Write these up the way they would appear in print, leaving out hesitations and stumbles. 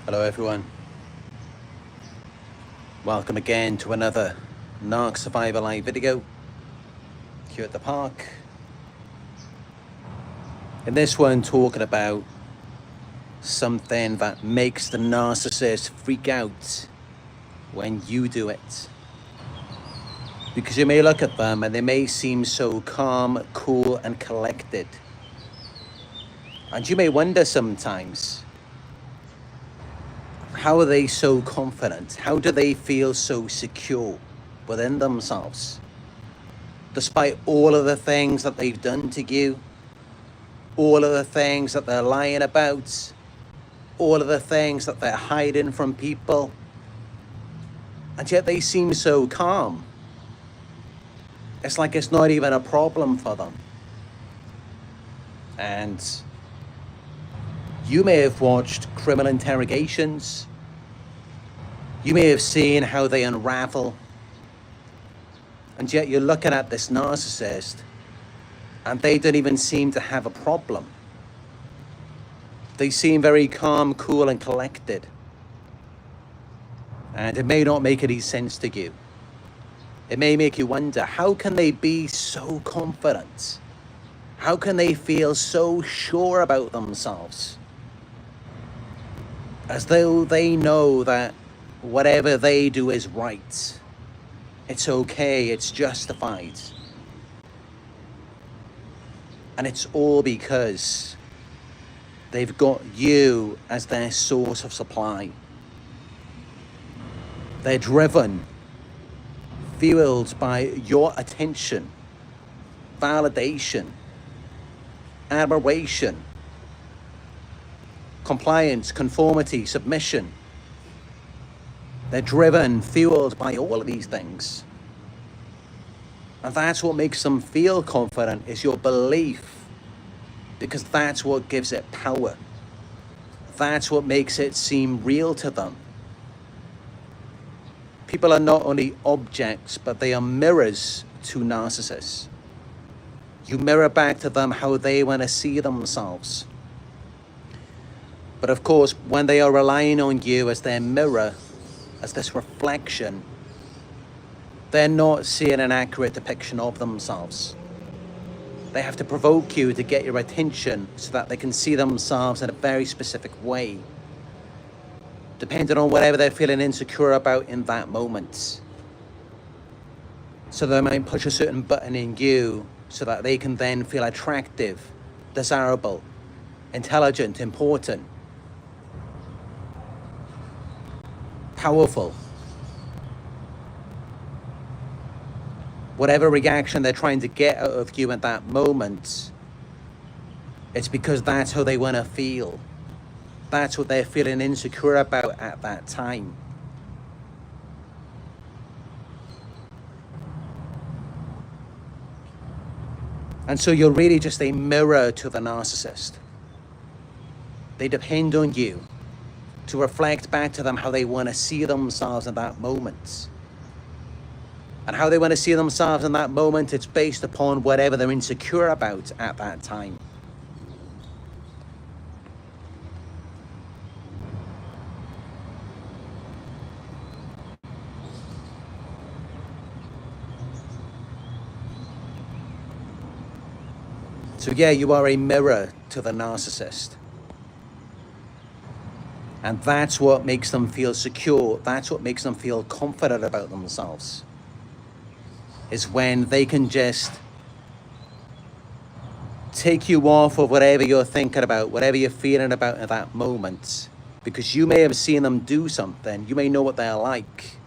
Hello everyone, welcome again to another Narc Survivor live video here at the park. In this one, talking about something that makes the narcissist freak out when you do it. Because you may look at them and they may seem so calm, cool and collected. And you may wonder sometimes, how are they so confident? How do they feel so secure within themselves? Despite all of the things that they've done to you, all of the things that they're lying about, all of the things that they're hiding from people, and yet they seem so calm. It's like it's not even a problem for them. And you may have watched criminal interrogations. You may have seen how they unravel. And yet you're looking at this narcissist and they don't even seem to have a problem. They seem very calm, cool and collected. And it may not make any sense to you. It may make you wonder, how can they be so confident? How can they feel so sure about themselves? As though they know that whatever they do is right. It's okay, it's justified. And it's all because they've got you as their source of supply. They're driven, fueled by your attention, validation, admiration, compliance, conformity, submission. They're driven, fueled by all of these things. And that's what makes them feel confident, is your belief, because that's what gives it power. That's what makes it seem real to them. People are not only objects, but they are mirrors to narcissists. You mirror back to them how they want to see themselves. But of course, when they are relying on you as their mirror, as this reflection, they're not seeing an accurate depiction of themselves. They have to provoke you to get your attention so that they can see themselves in a very specific way, depending on whatever they're feeling insecure about in that moment. So they might push a certain button in you so that they can then feel attractive, desirable, intelligent, important, powerful. Whatever reaction they're trying to get out of you at that moment, it's because that's how they want to feel. That's what they're feeling insecure about at that time. And so you're really just a mirror to the narcissist. They depend on you to reflect back to them how they want to see themselves in that moment. And how they want to see themselves in that moment, it's based upon whatever they're insecure about at that time. So yeah, you are a mirror to the narcissist. And that's what makes them feel secure. That's what makes them feel confident about themselves. Is when they can just take you off of whatever you're thinking about, whatever you're feeling about at that moment. Because you may have seen them do something. You may know what they're like.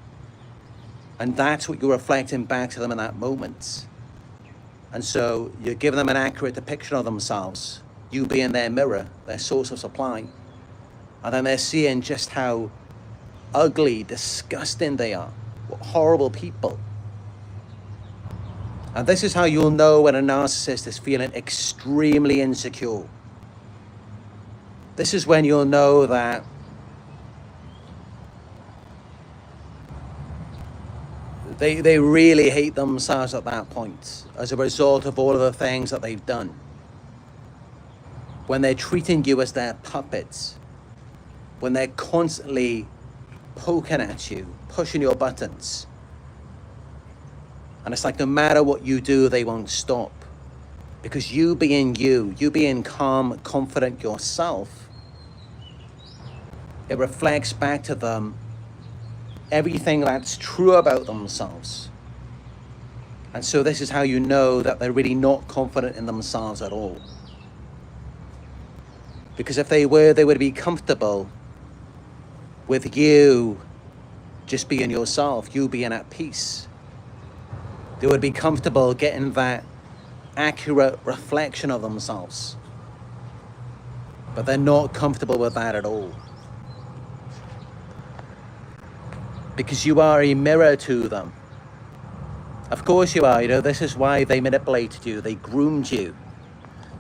And that's what you're reflecting back to them in that moment. And so you're giving them an accurate depiction of themselves. You being their mirror, their source of supply. And then they're seeing just how ugly, disgusting they are. What horrible people. And this is how you'll know when a narcissist is feeling extremely insecure. This is when you'll know that they really hate themselves at that point as a result of all of the things that they've done. When they're treating you as their puppets, when they're constantly poking at you, pushing your buttons. And it's like no matter what you do, they won't stop. Because you being calm, confident yourself, it reflects back to them everything that's true about themselves. And so this is how you know that they're really not confident in themselves at all. Because if they were, they would be comfortable with you just being yourself, you being at peace. They would be comfortable getting that accurate reflection of themselves. But they're not comfortable with that at all. Because you are a mirror to them. Of course you are, this is why they manipulated you, they groomed you,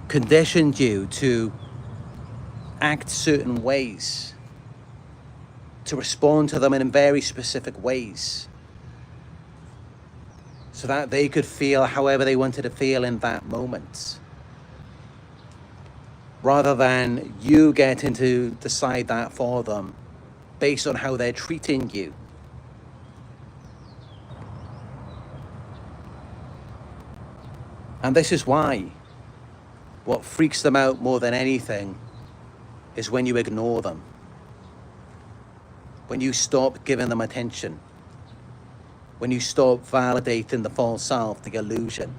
conditioned you to act certain ways, to respond to them in very specific ways, so that they could feel however they wanted to feel in that moment, rather than you getting to decide that for them based on how they're treating you. And this is why what freaks them out more than anything is when you ignore them, when you stop giving them attention, when you stop validating the false self, the illusion,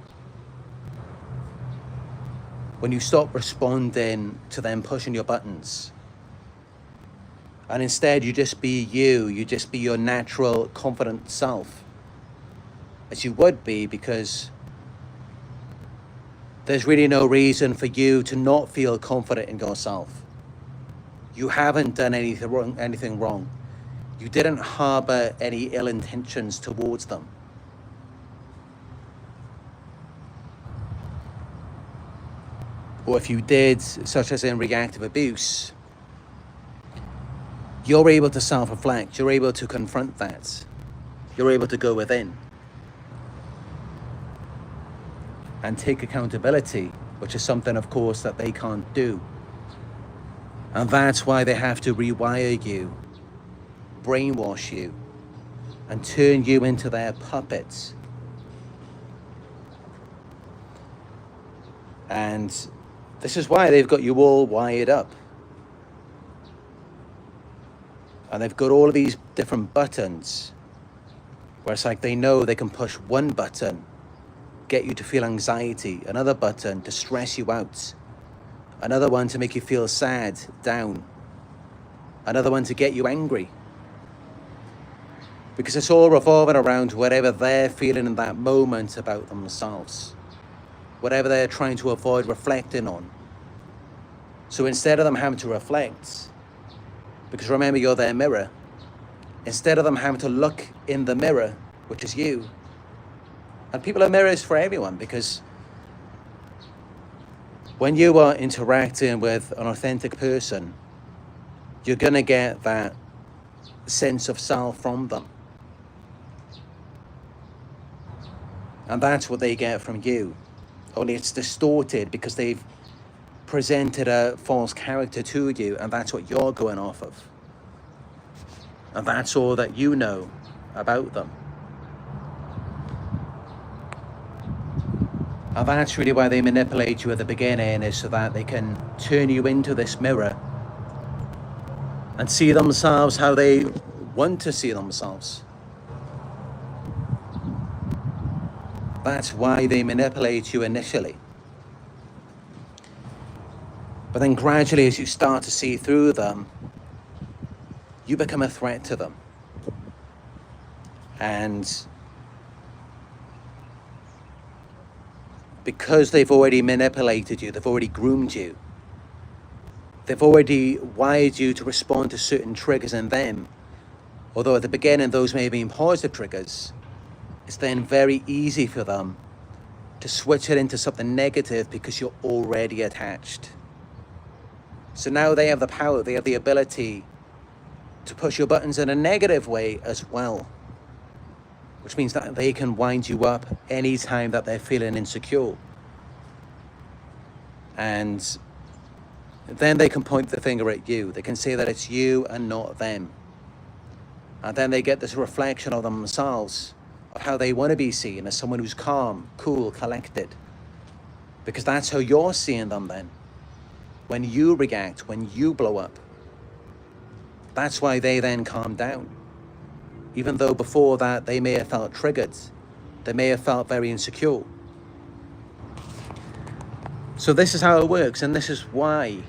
when you stop responding to them pushing your buttons, and instead you just be you just be your natural, confident self, as you would be, because there's really no reason for you to not feel confident in yourself. You haven't done anything wrong. You didn't harbor any ill intentions towards them. Or if you did, such as in reactive abuse, you're able to self-reflect, you're able to confront that, you're able to go within and take accountability, which is something, of course, that they can't do. And that's why they have to rewire you, brainwash you, and turn you into their puppets. And this is why they've got you all wired up. And they've got all of these different buttons, where it's like they know they can push one button, get you to feel anxiety, another button to stress you out, another one to make you feel sad, down, another one to get you angry. Because it's all revolving around whatever they're feeling in that moment about themselves, whatever they're trying to avoid reflecting on. So instead of them having to reflect, because remember, you're their mirror, instead of them having to look in the mirror, which is you, and people are mirrors for everyone, because when you are interacting with an authentic person, you're going to get that sense of self from them. And that's what they get from you. Only it's distorted because they've presented a false character to you, and that's what you're going off of. And that's all that you know about them. And that's really why they manipulate you at the beginning, is so that they can turn you into this mirror and see themselves how they want to see themselves. That's why they manipulate you initially. But then gradually, as you start to see through them, you become a threat to them. And because they've already manipulated you, they've already groomed you, they've already wired you to respond to certain triggers in them, although at the beginning those may have been positive triggers, it's then very easy for them to switch it into something negative because you're already attached. So now they have the power, they have the ability to push your buttons in a negative way as well, which means that they can wind you up anytime that they're feeling insecure. And then they can point the finger at you. They can say that it's you and not them. And then they get this reflection of themselves, of how they want to be seen, as someone who's calm, cool, collected. Because that's how you're seeing them then. When you react, when you blow up. That's why they then calm down. Even though before that they may have felt triggered. They may have felt very insecure. So this is how it works, and this is why,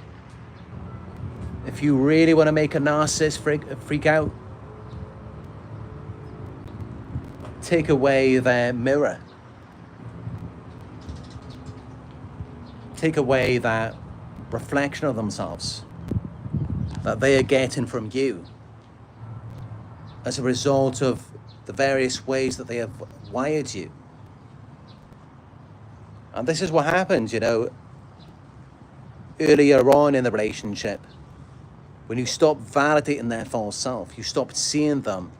if you really want to make a narcissist freak out, take away their mirror. Take away that reflection of themselves that they are getting from you as a result of the various ways that they have wired you. And this is what happens, you know, earlier on in the relationship. When you stop validating their false self, you stop seeing them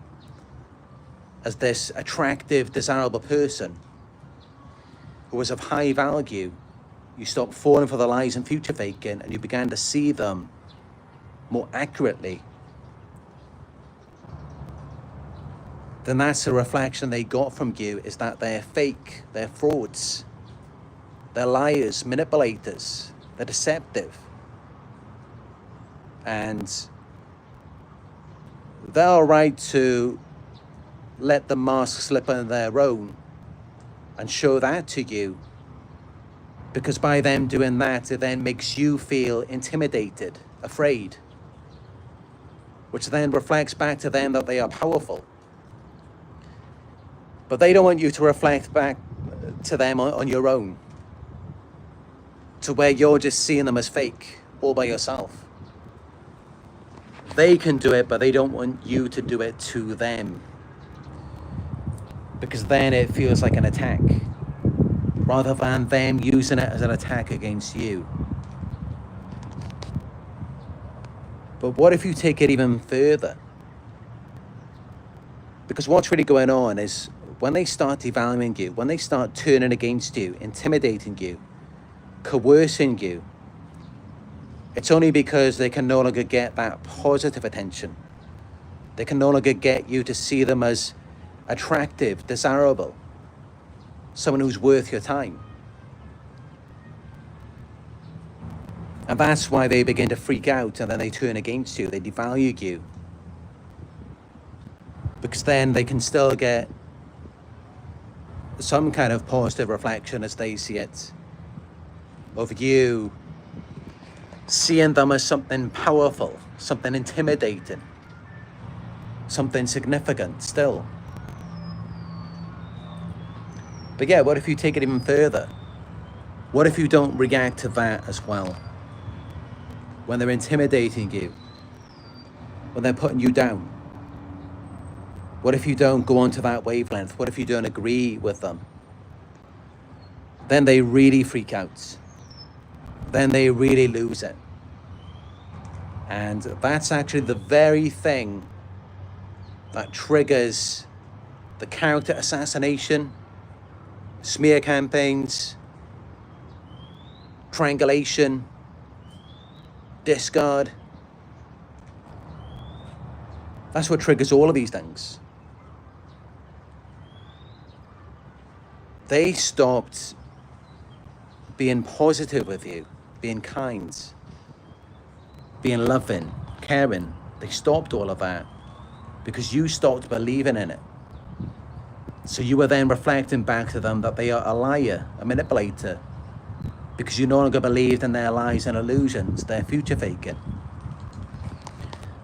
as this attractive, desirable person who was of high value. You stop falling for the lies and future faking, and you began to see them more accurately. Then that's a reflection they got from you, is that they're fake, they're frauds, they're liars, manipulators, they're deceptive. And they're all right to let the mask slip on their own and show that to you, because by them doing that, it then makes you feel intimidated, afraid, which then reflects back to them that they are powerful. But they don't want you to reflect back to them on your own, to where you're just seeing them as fake all by yourself. They can do it, but they don't want you to do it to them, because then it feels like an attack, rather than them using it as an attack against you. But what if you take it even further? Because what's really going on is, when they start devaluing you, when they start turning against you, intimidating you, coercing you, it's only because they can no longer get that positive attention. They can no longer get you to see them as attractive, desirable, someone who's worth your time. And that's why they begin to freak out, and then they turn against you, they devalue you. Because then they can still get some kind of positive reflection, as they see it, of you, seeing them as something powerful, something intimidating, something significant still. But yeah, what if you take it even further? What if you don't react to that as well? When they're intimidating you, when they're putting you down? What if you don't go onto that wavelength? What if you don't agree with them? Then they really freak out. Then they really lose it. And that's actually the very thing that triggers the character assassination, smear campaigns, triangulation, discard. That's what triggers all of these things. They stopped being positive with you, being kind, being loving, caring. They stopped all of that because you stopped believing in it. So you were then reflecting back to them that they are a liar, a manipulator, because you no longer believed in their lies and illusions, their future faking.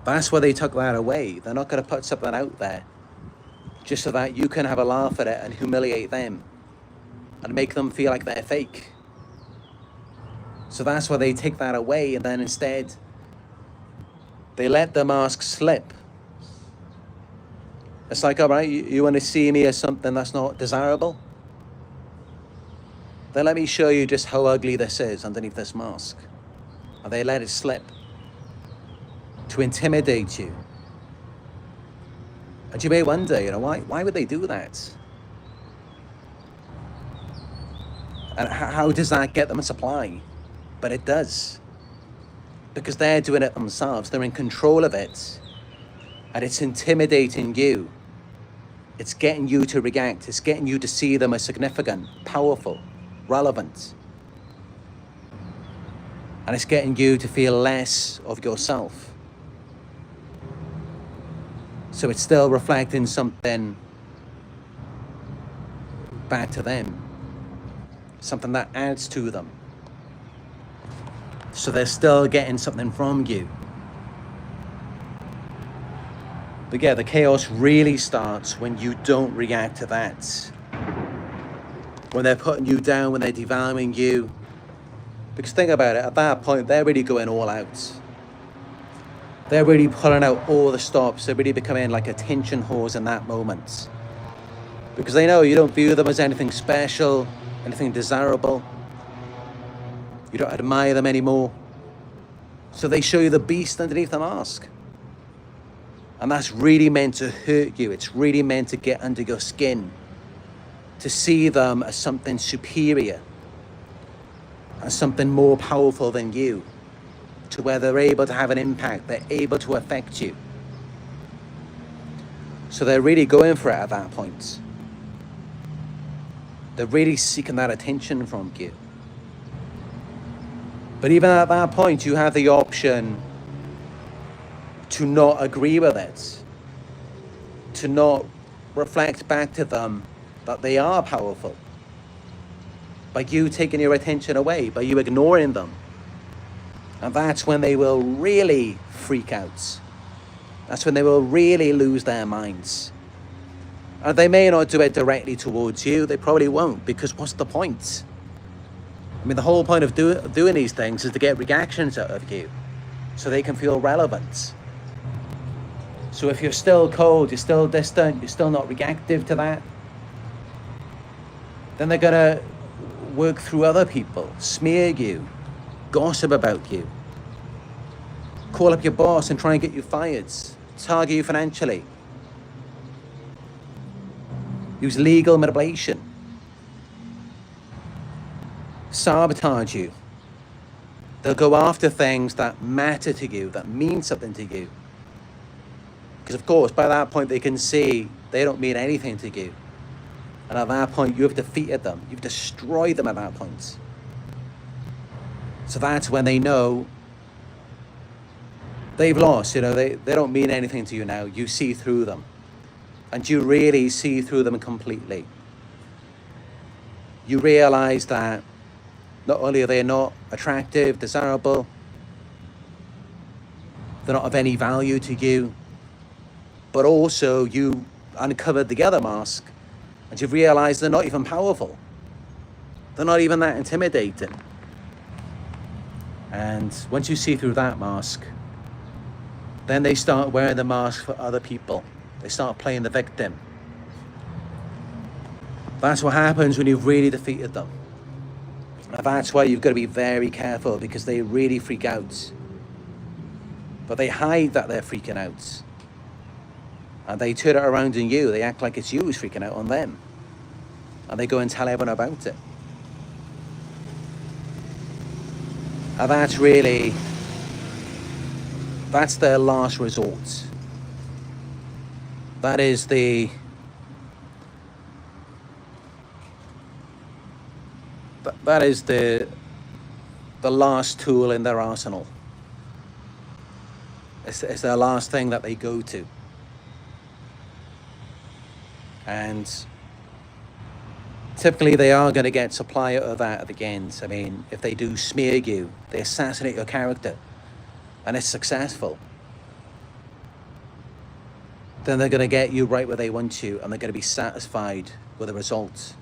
That's why they took that away. They're not going to put something out there just so that you can have a laugh at it and humiliate them and make them feel like they're fake. So that's why they take that away, and then instead they let the mask slip. It's like, all right, you want to see me as something that's not desirable? Then let me show you just how ugly this is underneath this mask. And they let it slip to intimidate you. And you may wonder, why would they do that? And how does that get them a supply? But it does. because they're doing it themselves. They're in control of it, and it's intimidating you. It's getting you to react. It's getting you to see them as significant, powerful, relevant. And it's getting you to feel less of yourself. So it's still reflecting something back to them, something that adds to them. So they're still getting something from you. But yeah, the chaos really starts when you don't react to that. When they're putting you down, when they're devaluing you. Because think about it, at that point, they're really going all out. They're really pulling out all the stops. They're really becoming like attention whores in that moment. Because they know you don't view them as anything special, anything desirable. You don't admire them anymore. So they show you the beast underneath the mask. And that's really meant to hurt you. It's really meant to get under your skin. To see them as something superior. As something more powerful than you. To where they're able to have an impact. They're able to affect you. So they're really going for it at that point. They're really seeking that attention from you. But even at that point, you have the option to not agree with it. To not reflect back to them that they are powerful. By you taking your attention away, by you ignoring them. And that's when they will really freak out. That's when they will really lose their minds. And they may not do it directly towards you. They probably won't, because what's the point? I mean, the whole point of doing these things is to get reactions out of you so they can feel relevant. So if you're still cold, you're still distant, you're still not reactive to that, then they're going to work through other people, smear you, gossip about you, call up your boss and try and get you fired, target you financially, use legal manipulation, sabotage you. They'll go after things that matter to you, that mean something to you. Because of course, by that point, they can see they don't mean anything to you. And at that point, you have defeated them. You've destroyed them at that point. So that's when they know they've lost. You know, they don't mean anything to you now. You see through them. And you really see through them completely. You realize that not only are they not attractive, desirable, they're not of any value to you, but also you uncovered the other mask and you've realized they're not even powerful. They're not even that intimidating. And once you see through that mask, then they start wearing the mask for other people. They start playing the victim. That's what happens when you've really defeated them. And that's why you've got to be very careful, because they really freak out. But they hide that they're freaking out. And they turn it around on you. They act like it's you who's freaking out on them. And they go and tell everyone about it. And that's their last resort. That is the last tool in their arsenal. It's their last thing that they go to. And typically they are going to get supply out of that at the end. I mean, if they do smear you, they assassinate your character, and it's successful, then they're going to get you right where they want you, and they're going to be satisfied with the results.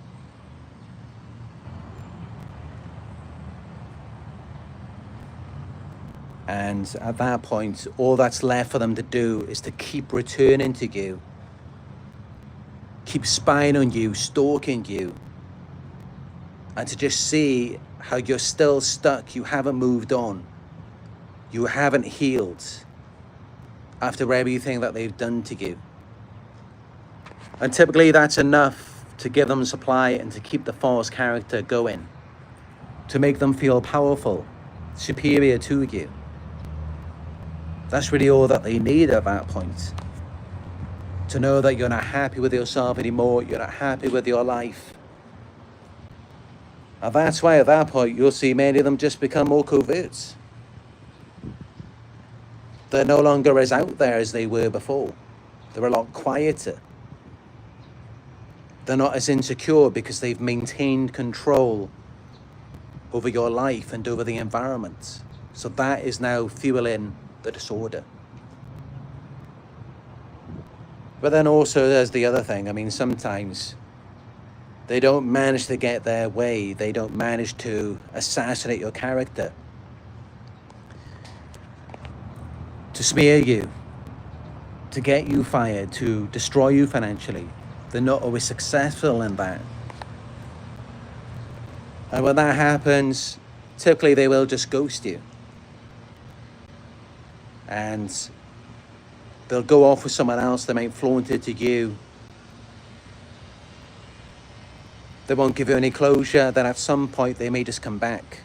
And at that point, all that's left for them to do is to keep returning to you, keep spying on you, stalking you, and to just see how you're still stuck. You haven't moved on. You haven't healed after everything that they've done to you. And typically that's enough to give them supply and to keep the false character going, to make them feel powerful, superior to you. That's really all that they need at that point. To know that you're not happy with yourself anymore, you're not happy with your life. And that's why at that point you'll see many of them just become more covert. They're no longer as out there as they were before. They're a lot quieter. They're not as insecure because they've maintained control over your life and over the environment. So that is now fueling the disorder. But then also there's the other thing. I mean, sometimes they don't manage to get their way. They don't manage to assassinate your character, to smear you, to get you fired, to destroy you financially. They're not always successful in that. And when that happens, typically they will just ghost you. And they'll go off with someone else. They might flaunt it to you. They won't give you any closure. Then at some point they may just come back,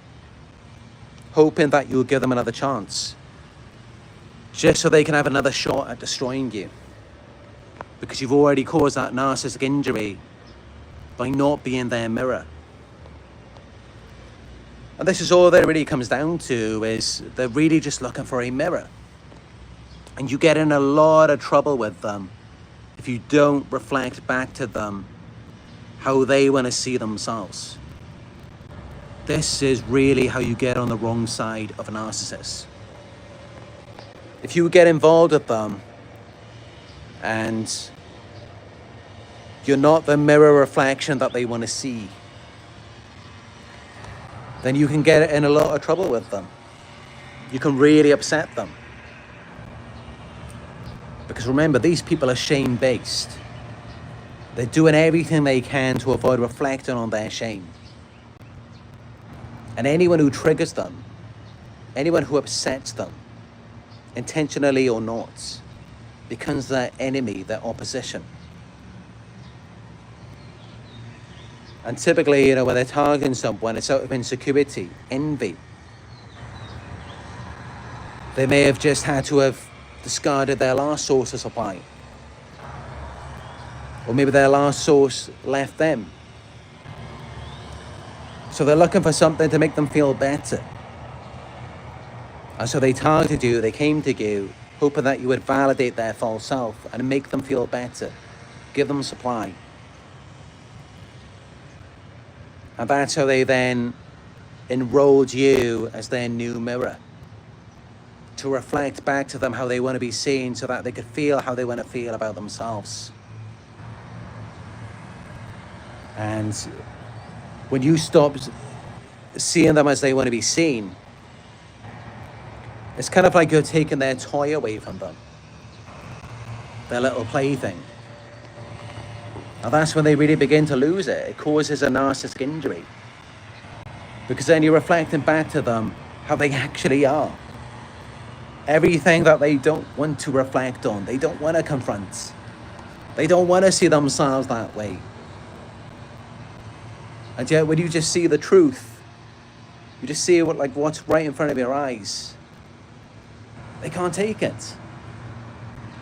hoping that you'll give them another chance, just so they can have another shot at destroying you. Because you've already caused that narcissistic injury by not being their mirror. And this is all that it really comes down to, is they're really just looking for a mirror. And you get in a lot of trouble with them if you don't reflect back to them how they want to see themselves. This is really how you get on the wrong side of a narcissist. If you get involved with them and you're not the mirror reflection that they want to see, then you can get in a lot of trouble with them. You can really upset them. Because remember, these people are shame-based. They're doing everything they can to avoid reflecting on their shame. And anyone who triggers them, anyone who upsets them, intentionally or not, becomes their enemy, their opposition. And typically, when they're targeting someone, it's out of insecurity, envy. They may have just had to have discarded their last source of supply. Or maybe their last source left them. So they're looking for something to make them feel better. And so they targeted you, they came to you, hoping that you would validate their false self and make them feel better. Give them supply. And that's how they then enrolled you as their new mirror, to reflect back to them how they want to be seen, so that they could feel how they want to feel about themselves. And when you stop seeing them as they want to be seen, it's kind of like you're taking their toy away from them, their little plaything. And that's when they really begin to lose it. It causes a narcissistic injury. Because then you're reflecting back to them how they actually are. Everything that they don't want to reflect on, they don't want to confront. They don't want to see themselves that way. And yet when you just see the truth, you just see what's right in front of your eyes, they can't take it.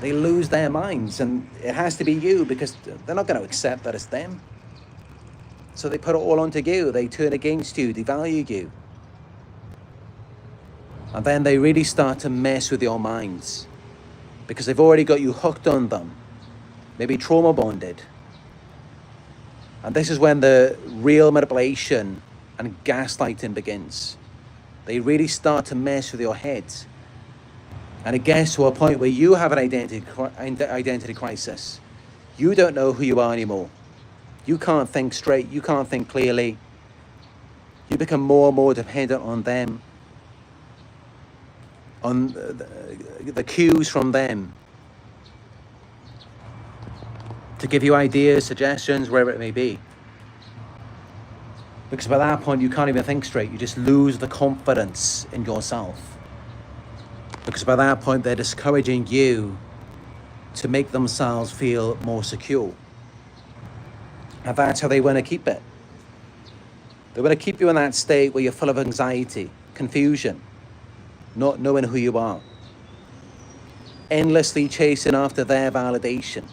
They lose their minds, and it has to be you, because they're not going to accept that it's them. So they put it all onto you. They turn against you, devalue you. And then they really start to mess with your minds, because they've already got you hooked on them, maybe trauma bonded. And this is when the real manipulation and gaslighting begins. They really start to mess with your head. And it gets to a point where you have an identity crisis. You don't know who you are anymore. You can't think straight. You can't think clearly. You become more and more dependent on them, on the cues from them, to give you ideas, suggestions, wherever it may be. Because by that point, you can't even think straight. You just lose the confidence in yourself. Because by that point, they're discouraging you to make themselves feel more secure. And that's how they want to keep it. They want to keep you in that state where you're full of anxiety, confusion, not knowing who you are. endlessly chasing after their validation,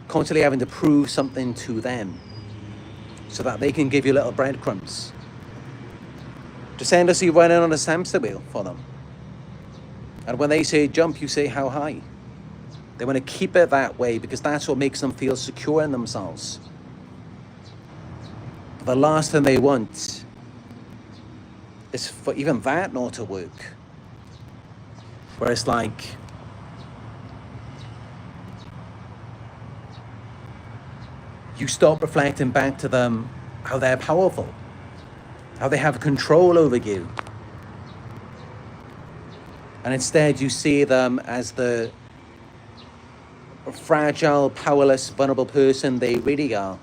constantly having to prove something to them so that they can give you little breadcrumbs. Just endlessly running on a Samster wheel for them. And when they say jump, you say how high. They want to keep it that way because that's what makes them feel secure in themselves. But the last thing they want is for even that not to work. Where it's like, you stop reflecting back to them how they're powerful, how they have control over you. And instead you see them as the fragile, powerless, vulnerable person they really are.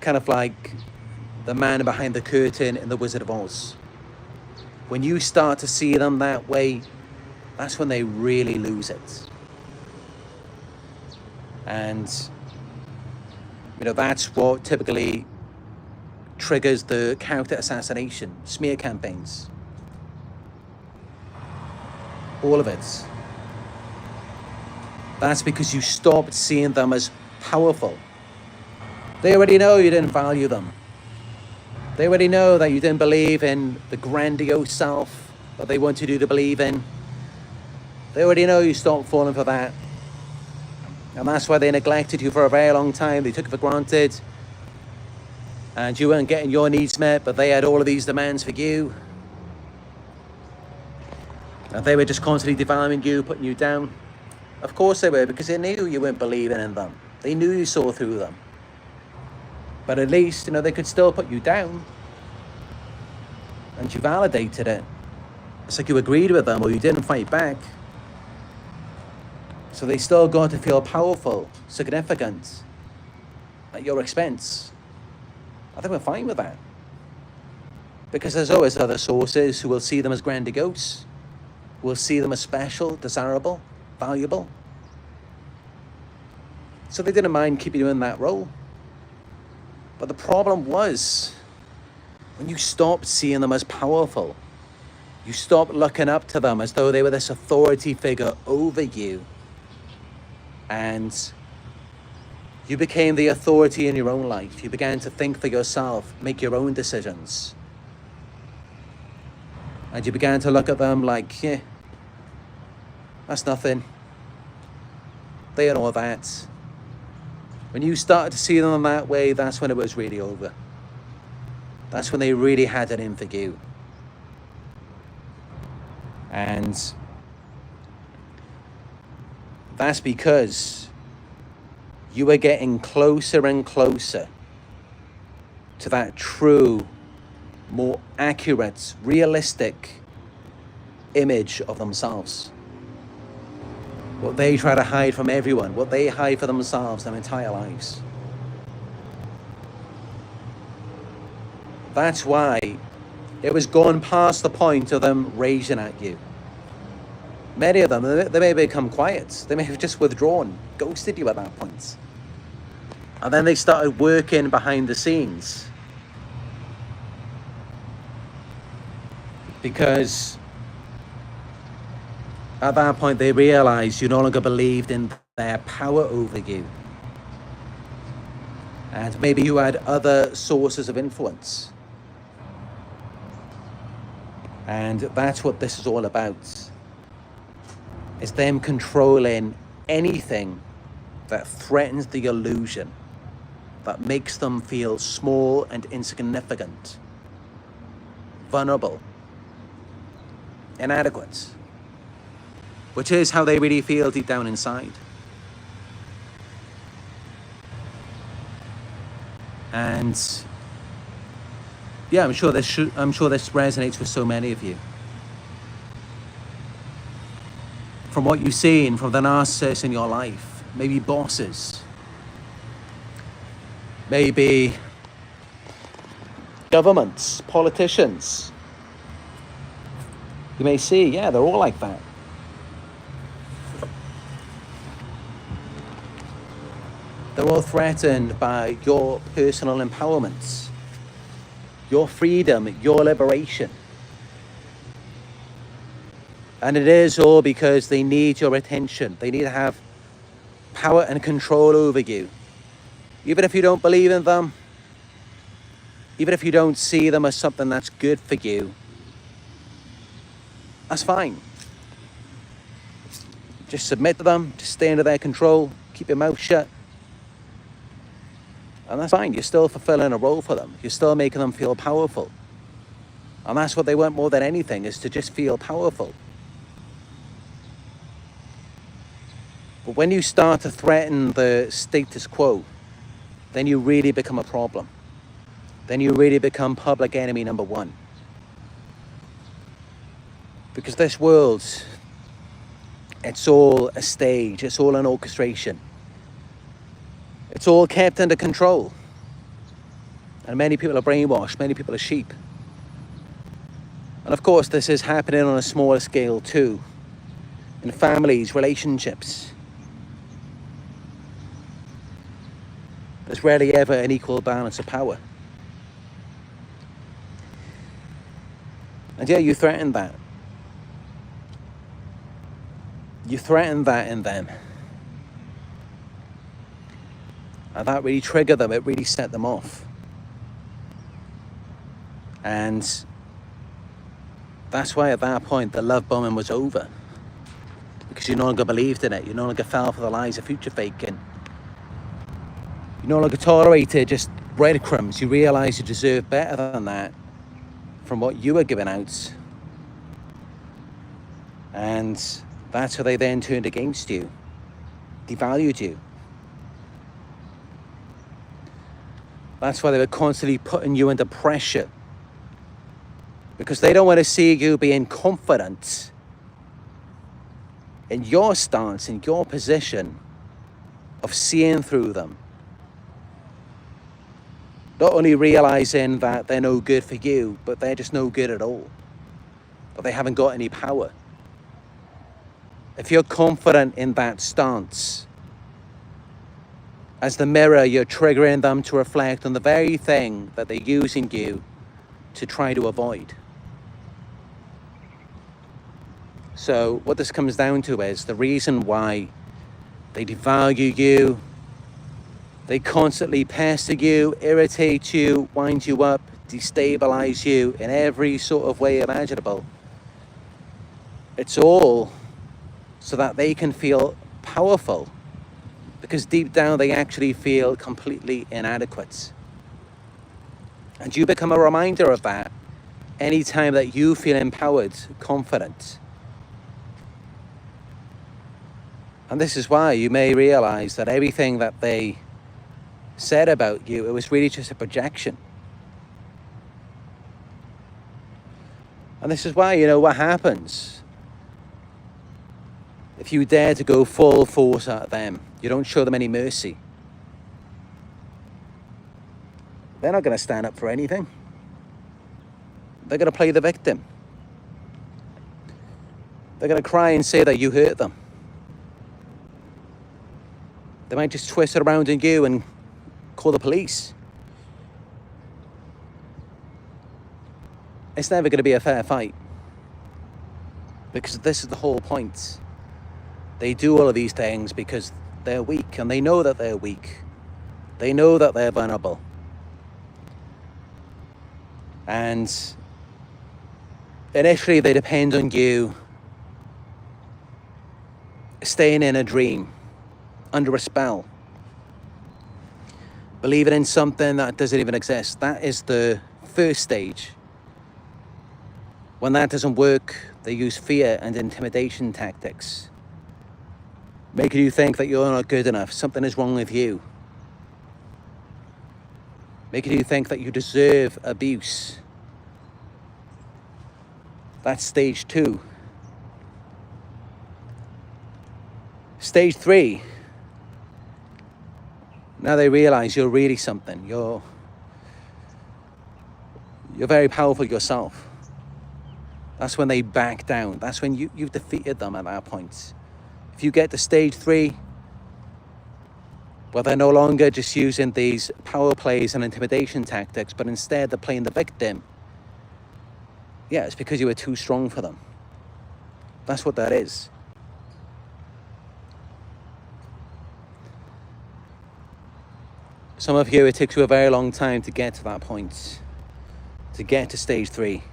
Kind of like the man behind the curtain in The Wizard of Oz. When you start to see them that way, that's when they really lose it. And, that's what typically triggers the character assassination, smear campaigns. All of it. That's because you stopped seeing them as powerful. They already know you didn't value them. They already know that you didn't believe in the grandiose self that they wanted you to believe in. They already know you stopped falling for that. And that's why they neglected you for a very long time. They took it for granted. And you weren't getting your needs met, but they had all of these demands for you. And they were just constantly devaluing you, putting you down. Of course they were, because they knew you weren't believing in them. They knew you saw through them. But at least, they could still put you down. And you validated it. It's like you agreed with them or you didn't fight back. So they still got to feel powerful, significant, at your expense. I think we're fine with that. Because there's always other sources who will see them as grandiose, who will see them as special, desirable, valuable. So they didn't mind keeping you in that role. But the problem was, when you stopped seeing them as powerful, you stopped looking up to them as though they were this authority figure over you. And you became the authority in your own life. You began to think for yourself, make your own decisions. And you began to look at them like, yeah, that's nothing. They are all that. When you started to see them that way, that's when it was really over. That's when they really had it in for you. And that's because you were getting closer and closer to that true, more accurate, realistic image of themselves. What they try to hide from everyone, what they hide for themselves their entire lives. That's why it was gone past the point of them raging at you. Many of them, they may become quiet. They may have just withdrawn, ghosted you at that point. And then they started working behind the scenes. Because at that point they realized you no longer believed in their power over you. And maybe you had other sources of influence. And that's what this is all about. It's them controlling anything that threatens the illusion, that makes them feel small and insignificant, vulnerable, inadequate, which is how they really feel deep down inside. And yeah, I'm sure this resonates with so many of you. From what you've seen from the narcissists in your life, maybe bosses, maybe governments, politicians. You may see, yeah, they're all like that. They're all threatened by your personal empowerment, your freedom, your liberation. And it is all because they need your attention. They need to have power and control over you. Even if you don't believe in them, even if you don't see them as something that's good for you, that's fine. Just submit to them, just stay under their control, keep your mouth shut. And that's fine. You're still fulfilling a role for them. You're still making them feel powerful. And that's what they want more than anything, is to just feel powerful. But when you start to threaten the status quo, then you really become a problem. Then you really become public enemy number one. Because this world, it's all a stage, it's all an orchestration. It's all kept under control. And many people are brainwashed, many people are sheep. And of course, this is happening on a smaller scale too, in families, relationships. There's rarely ever an equal balance of power. And yeah, you threaten that. You threaten that in them. And that really triggered them, it really set them off. And that's why at that point the love bombing was over. Because you no longer believed in it, you no longer fell for the lies of future faking. You no longer tolerated just breadcrumbs. You realised you deserved better than that from what you were giving out. And that's how they then turned against you, devalued you. That's why they were constantly putting you under pressure. Because they don't want to see you being confident in your stance, in your position of seeing through them. Not only realizing that they're no good for you, but they're just no good at all. But they haven't got any power. If you're confident in that stance, as the mirror, you're triggering them to reflect on the very thing that they're using you to try to avoid. So what this comes down to is the reason why they devalue you, they constantly pester you, irritate you, wind you up, destabilize you in every sort of way imaginable. It's all so that they can feel powerful, because deep down they actually feel completely inadequate. And you become a reminder of that anytime that you feel empowered, confident. And this is why you may realize that everything that they said about you, it was really just a projection. And this is why, you know, what happens if you dare to go full force at them, you don't show them any mercy. They're not going to stand up for anything. They're going to play the victim. They're going to cry and say that you hurt them. They might just twist it around on you and call the police. It's never going to be a fair fight. Because this is the whole point. They do all of these things because they're weak, and they know that they're weak. They know that they're vulnerable. And initially they depend on you staying in a dream, under a spell, believing in something that doesn't even exist. That is the first stage. When that doesn't work, they use fear and intimidation tactics, making you think that you're not good enough, something is wrong with you, making you think that you deserve abuse. That's stage 2. Stage 3, now they realize you're really something. You're very powerful yourself. That's when they back down. That's when you've defeated them at that point. If you get to stage 3, where they're no longer just using these power plays and intimidation tactics, but instead they're playing the victim, yeah, it's because you were too strong for them. That's what that is. Some of you, it takes you a very long time to get to that point, to get to stage 3.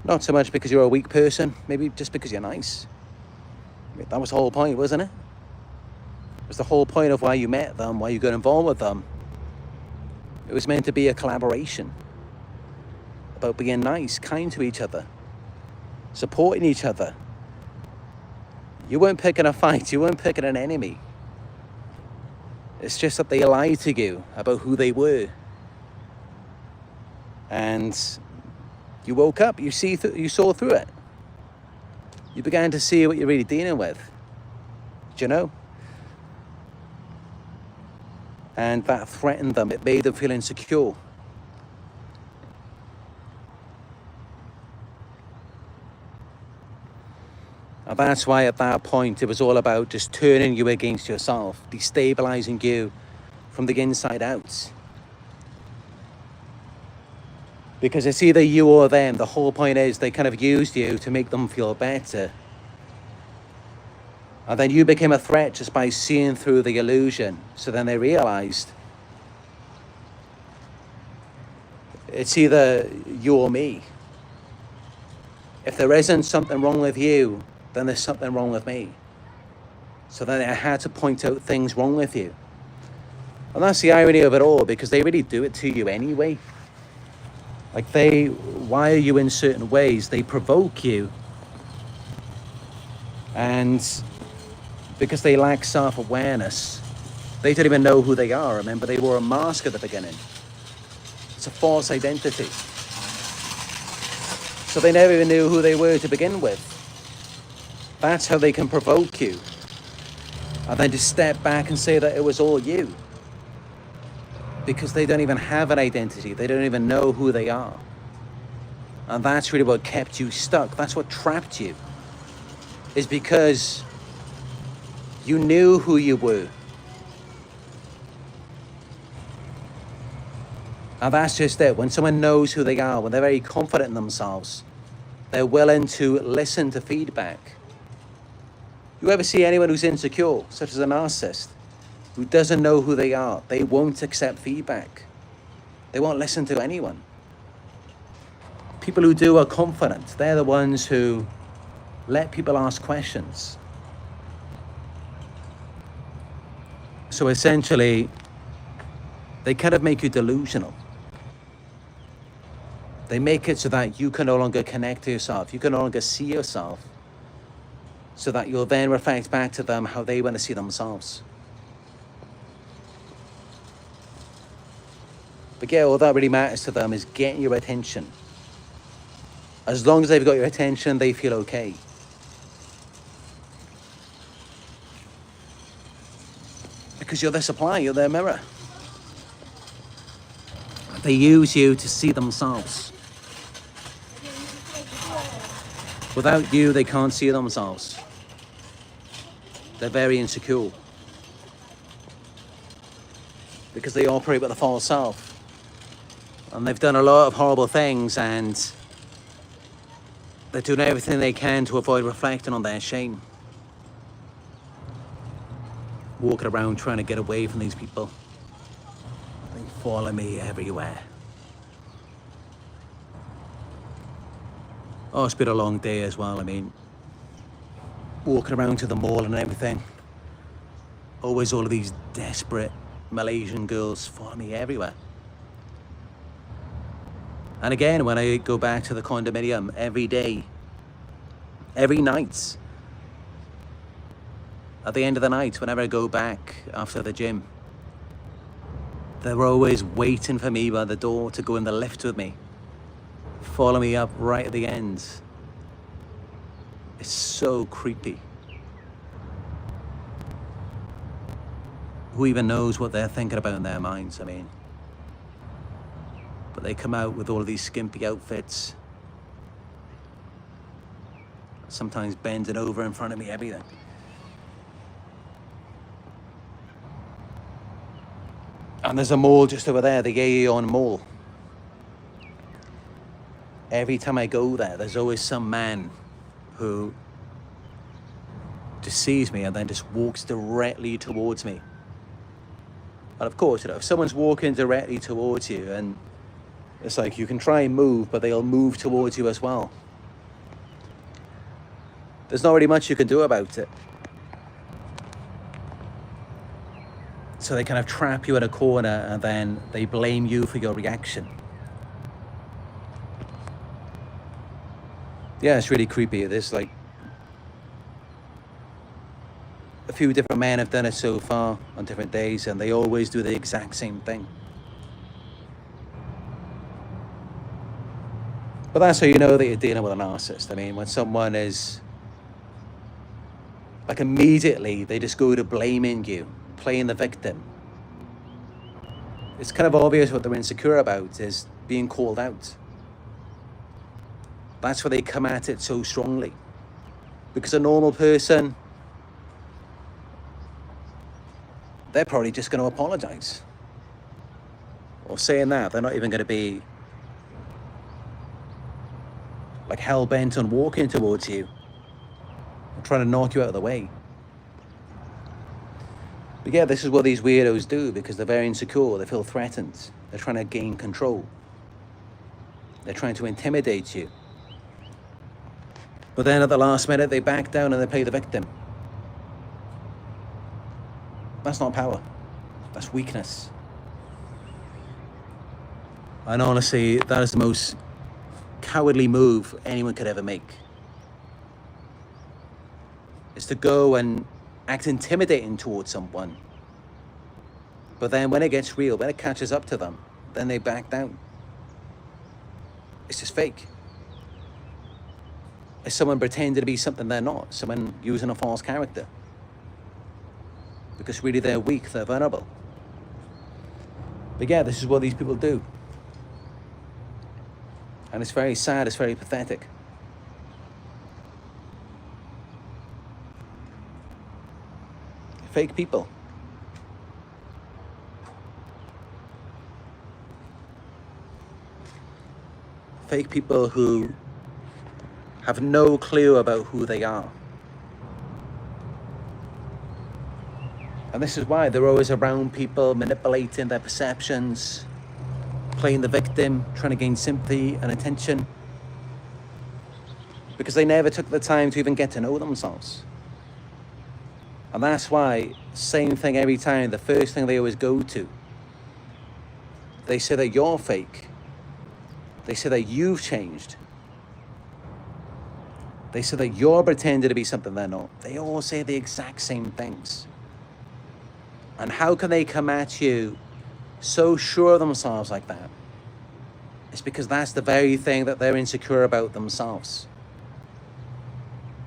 Not so much because you're a weak person, maybe just because you're nice. I mean, that was the whole point, wasn't it? It was the whole point of why you met them, why you got involved with them. It was meant to be a collaboration about being nice, kind to each other, supporting each other. You weren't picking a fight, you weren't picking an enemy. It's just that they lied to you about who they were. And you woke up, you saw through it. You began to see what you're really dealing with. Do you know? And that threatened them, it made them feel insecure. And that's why at that point it was all about just turning you against yourself, destabilizing you from the inside out. Because it's either you or them. The whole point is they kind of used you to make them feel better. And then you became a threat just by seeing through the illusion. So then they realized it's either you or me. If there isn't something wrong with you, then there's something wrong with me. So then I had to point out things wrong with you. And that's the irony of it all, because they really do it to you anyway. Like they wire you in certain ways, they provoke you. And because they lack self-awareness, they don't even know who they are. Remember, they wore a mask at the beginning. It's a false identity. So they never even knew who they were to begin with. That's how they can provoke you. And then just step back and say that it was all you. Because they don't even have an identity. They don't even know who they are. And that's really what kept you stuck. That's what trapped you. Is because you knew who you were. And that's just it. When someone knows who they are, when they're very confident in themselves, they're willing to listen to feedback. You ever see anyone who's insecure, such as a narcissist, who doesn't know who they are? They won't accept feedback. They won't listen to anyone. People who do are confident. They're the ones who let people ask questions. So essentially, they kind of make you delusional. They make it so that you can no longer connect to yourself. You can no longer see yourself. So that you'll then reflect back to them how they want to see themselves. But yeah, all that really matters to them is getting your attention. As long as they've got your attention, they feel okay. Because you're their supply, you're their mirror. They use you to see themselves. Without you, they can't see themselves. They're very insecure. Because they operate with a false self. And they've done a lot of horrible things, and they're doing everything they can to avoid reflecting on their shame. Walking around trying to get away from these people. They follow me everywhere. Oh, it's been a long day as well. I mean, walking around to the mall and everything. Always all of these desperate Malaysian girls follow me everywhere. And again, when I go back to the condominium every day, every night, at the end of the night, whenever I go back after the gym, they're always waiting for me by the door to go in the lift with me. Follow me up right at the end. It's so creepy. Who even knows what they're thinking about in their minds, I mean. But they come out with all of these skimpy outfits. Sometimes bending over in front of me, everything. And there's a mall just over there, the Yayon Mall. every time I go there, there's always some man who just sees me and then just walks directly towards me. And of course, if someone's walking directly towards you, and it's like you can try and move, but they'll move towards you as well. There's not really much you can do about it. So they kind of trap you in a corner and then they blame you for your reaction. Yeah, it's really creepy. There's like a few different men have done it so far on different days, and they always do the exact same thing. But that's how you know that you're dealing with a narcissist. I mean, when someone is like, immediately they just go to blaming you, playing the victim. It's kind of obvious what they're insecure about is being called out. That's why they come at it so strongly. Because a normal person, they're probably just going to apologize. Or saying that, they're not even going to be like hell-bent on walking towards you, trying to knock you out of the way. But yeah, this is what these weirdos do, because they're very insecure, they feel threatened, they're trying to gain control, they're trying to intimidate you. But then at the last minute, they back down and they play the victim. That's not power, that's weakness. And honestly, that is the most cowardly move anyone could ever make. Is to go and act intimidating towards someone. But then when it gets real, when it catches up to them, then they back down. It's just fake. It's someone pretending to be something they're not, someone using a false character. Because really they're weak, they're vulnerable. But yeah, this is what these people do. And it's very sad, it's very pathetic. Fake people. Fake people who have no clue about who they are. And this is why they're always around people, manipulating their perceptions, playing the victim, trying to gain sympathy and attention. Because they never took the time to even get to know themselves. And that's why, same thing every time, the first thing they always go to. They say that you're fake. They say that you've changed. They say that you're pretending to be something they're not. They all say the exact same things. And how can they come at you so sure of themselves like that? It's because that's the very thing that they're insecure about themselves.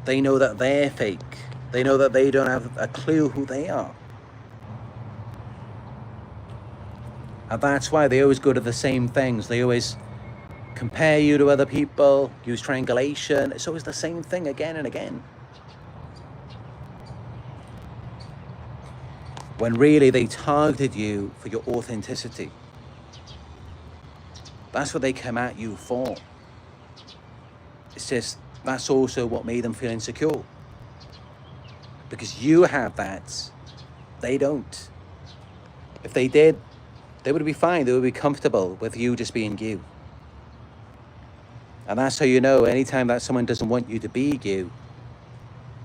They know that they're fake. They know that they don't have a clue who they are. And that's why they always go to the same things. They always compare you to other people, use triangulation. It's always the same thing again and again. When really they targeted you for your authenticity. That's what they come at you for. It's just, that's also what made them feel insecure. Because you have that, they don't. If they did, they would be fine. They would be comfortable with you just being you. And that's how you know anytime that someone doesn't want you to be you,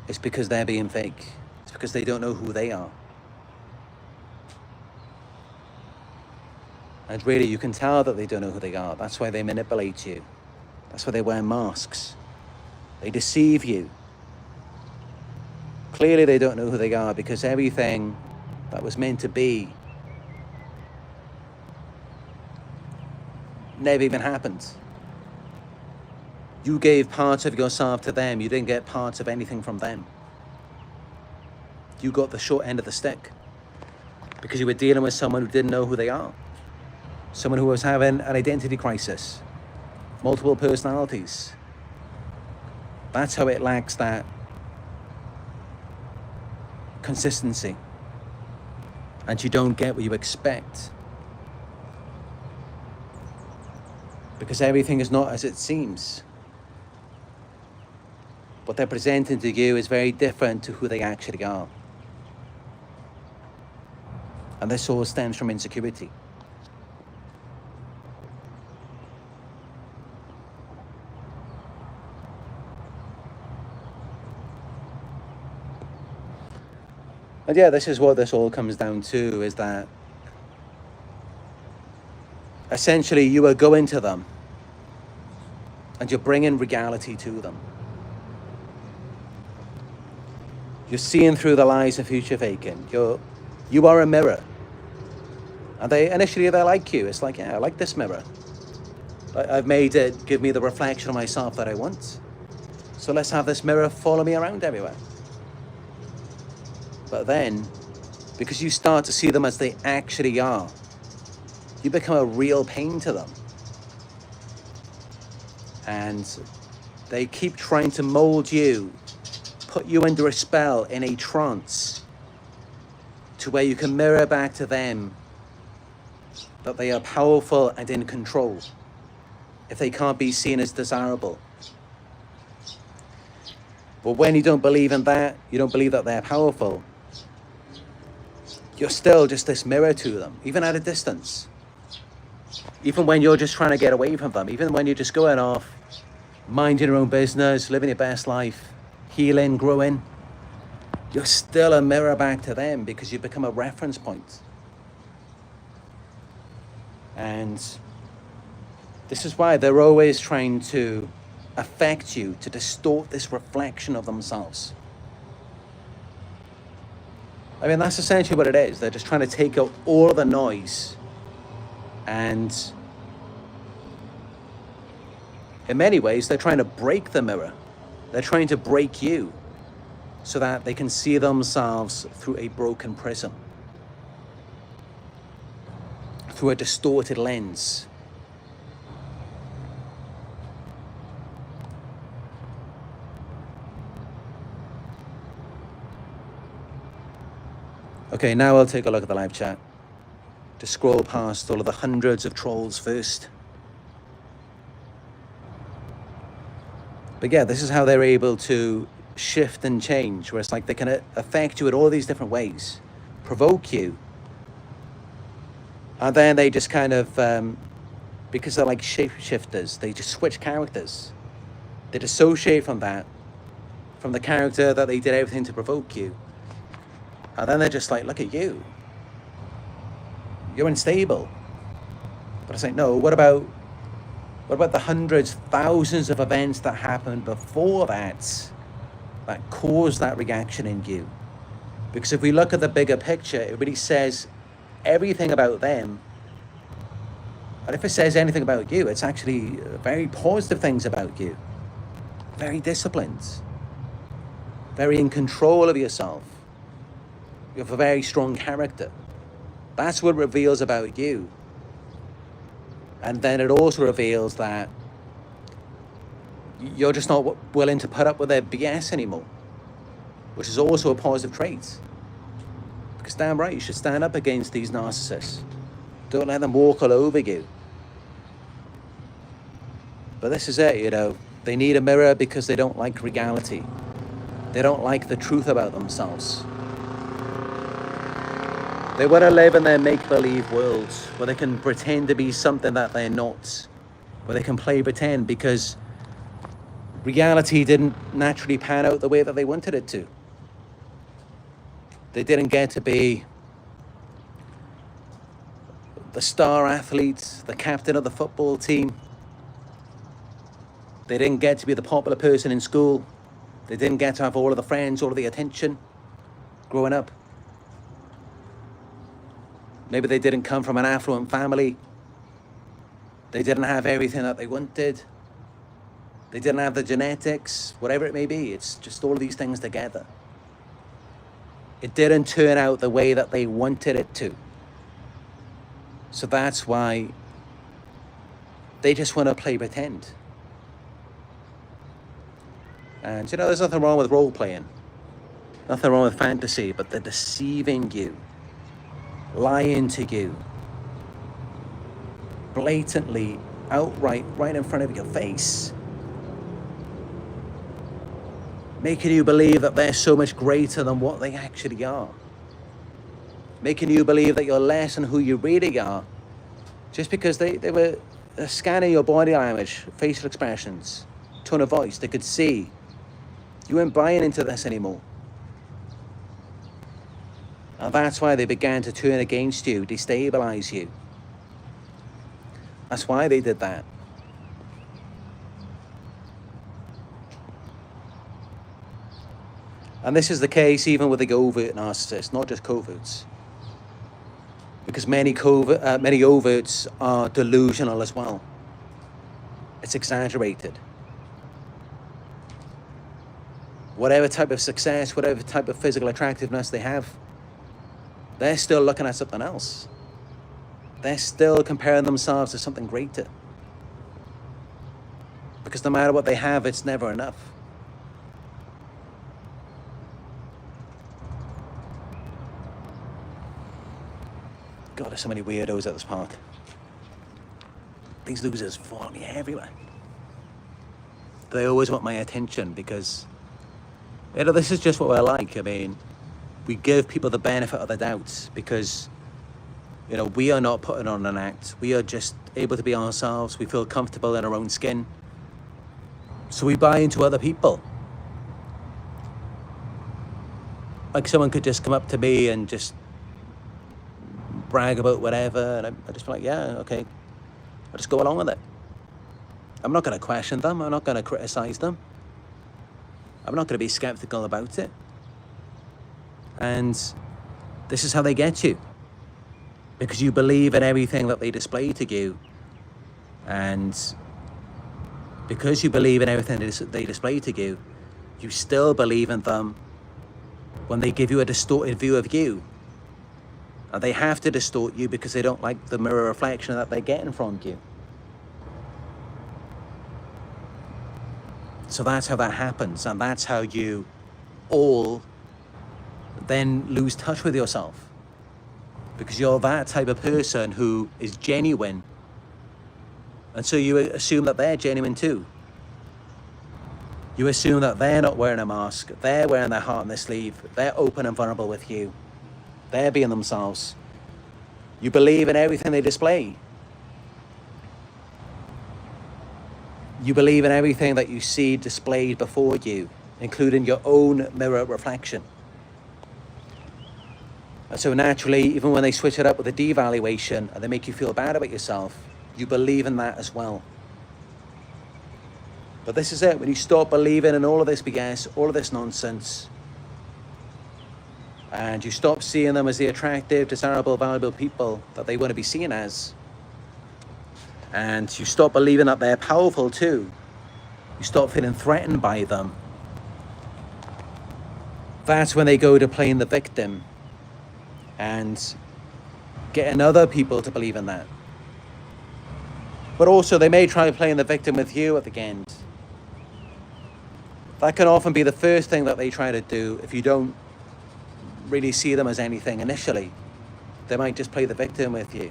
it's because they're being fake. It's because they don't know who they are. And really, you can tell that they don't know who they are. That's why they manipulate you. That's why they wear masks. They deceive you. Clearly, they don't know who they are, because everything that was meant to be never even happened. You gave parts of yourself to them. You didn't get parts of anything from them. You got the short end of the stick because you were dealing with someone who didn't know who they are. Someone who was having an identity crisis, multiple personalities. That's how it lacks that consistency. And you don't get what you expect. because everything is not as it seems. What they're presenting to you is very different to who they actually are. And this all stems from insecurity. And yeah, this is what this all comes down to, is that essentially you are going to them and you're bringing reality to them. You're seeing through the lies of future faking. You are a mirror. And initially they like you. It's like, yeah, I like this mirror. I've made it give me the reflection of myself that I want. So let's have this mirror follow me around everywhere. But then, because you start to see them as they actually are, you become a real pain to them. And they keep trying to mold you, put you under a spell, in a trance, to where you can mirror back to them that they are powerful and in control, if they can't be seen as desirable. But when you don't believe in that, you don't believe that they're powerful, you're still just this mirror to them, even at a distance. Even when you're just trying to get away from them, even when you're just going off, minding your own business, living your best life, healing, growing, you're still a mirror back to them because you become a reference point. And this is why they're always trying to affect you, to distort this reflection of themselves. I mean, that's essentially what it is. They're just trying to take out all of the noise, and in many ways, they're trying to break the mirror. They're trying to break you so that they can see themselves through a broken prism, through a distorted lens. Okay, now I'll take a look at the live chat. To scroll past all of the hundreds of trolls first. But yeah, this is how they're able to shift and change, where it's like they can affect you in all these different ways, provoke you. And then they just kind of, because they're like shapeshifters, they just switch characters. They dissociate from that, from the character that they did everything to provoke you. And then they're just like, look at you. You're unstable. But it's like, no, what about the hundreds, thousands of events that happened before that caused that reaction in you? Because if we look at the bigger picture, it really says everything about them. And if it says anything about you, it's actually very positive things about you. Very disciplined. Very in control of yourself. You have a very strong character. That's what it reveals about you. And then it also reveals that you're just not willing to put up with their BS anymore, which is also a positive trait. Because damn right, you should stand up against these narcissists. Don't let them walk all over you. But this is it, you know. They need a mirror because they don't like reality. They don't like the truth about themselves. They want to live in their make-believe world where they can pretend to be something that they're not, where they can play pretend because reality didn't naturally pan out the way that they wanted it to. They didn't get to be the star athlete, the captain of the football team. They didn't get to be the popular person in school. They didn't get to have all of the friends, all of the attention growing up. Maybe they didn't come from an affluent family. They didn't have everything that they wanted. They didn't have the genetics, whatever it may be. It's just all of these things together. It didn't turn out the way that they wanted it to. So that's why they just want to play pretend. And you know, there's nothing wrong with role playing. Nothing wrong with fantasy, but they're deceiving you. Lying to you, blatantly outright, right in front of your face, making you believe that they're so much greater than what they actually are, making you believe that you're less than who you really are, just because they were scanning your body language, facial expressions, tone of voice. They could see you weren't buying into this anymore. And that's why they began to turn against you, destabilize you. That's why they did that. And this is the case even with the overt narcissists, not just coverts. Because many overts are delusional as well. It's exaggerated. Whatever type of success, whatever type of physical attractiveness they have, they're still looking at something else. They're still comparing themselves to something greater. Because no matter what they have, it's never enough. God, there's so many weirdos at this park. These losers follow me everywhere. They always want my attention because, you know, this is just what we're like. I mean, we give people the benefit of the doubt because, you know, we are not putting on an act. We are just able to be ourselves. We feel comfortable in our own skin. So we buy into other people. Like someone could just come up to me and just brag about whatever, and I just feel like, yeah, okay, I'll just go along with it. I'm not going to question them. I'm not going to criticize them. I'm not going to be skeptical about it. And this is how they get you. Because you believe in everything that they display to you. And because you believe in everything they display to you, you still believe in them when they give you a distorted view of you. And they have to distort you because they don't like the mirror reflection that they're getting from you. So that's how that happens. And that's how you all then lose touch with yourself. Because you're that type of person who is genuine. And so you assume that they're genuine too. You assume that they're not wearing a mask. They're wearing their heart on their sleeve. They're open and vulnerable with you. They're being themselves. You believe in everything they display. You believe in everything that you see displayed before you, including your own mirror reflection. And so naturally, even when they switch it up with a devaluation and they make you feel bad about yourself, you believe in that as well. But this is it. When you stop believing in all of this BS, all of this nonsense, and you stop seeing them as the attractive, desirable, valuable people that they want to be seen as, and you stop believing that they're powerful too, you stop feeling threatened by them, that's when they go to playing the victim and getting other people to believe in that. But also they may try playing the victim with you at the end. That can often be the first thing that they try to do if you don't really see them as anything initially. They might just play the victim with you.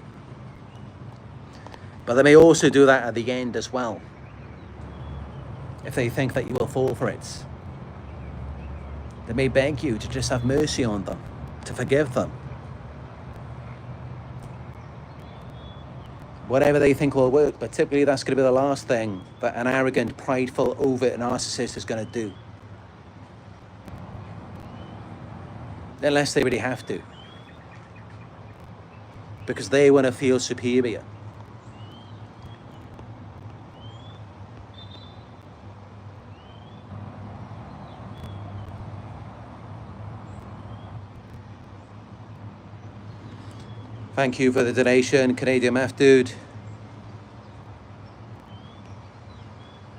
But they may also do that at the end as well, if they think that you will fall for it. They may beg you to just have mercy on them, to forgive them. Whatever they think will work, but typically that's going to be the last thing that an arrogant, prideful, overt narcissist is going to do. Unless they really have to. Because they want to feel superior. Thank you for the donation, Canadian Math Dude.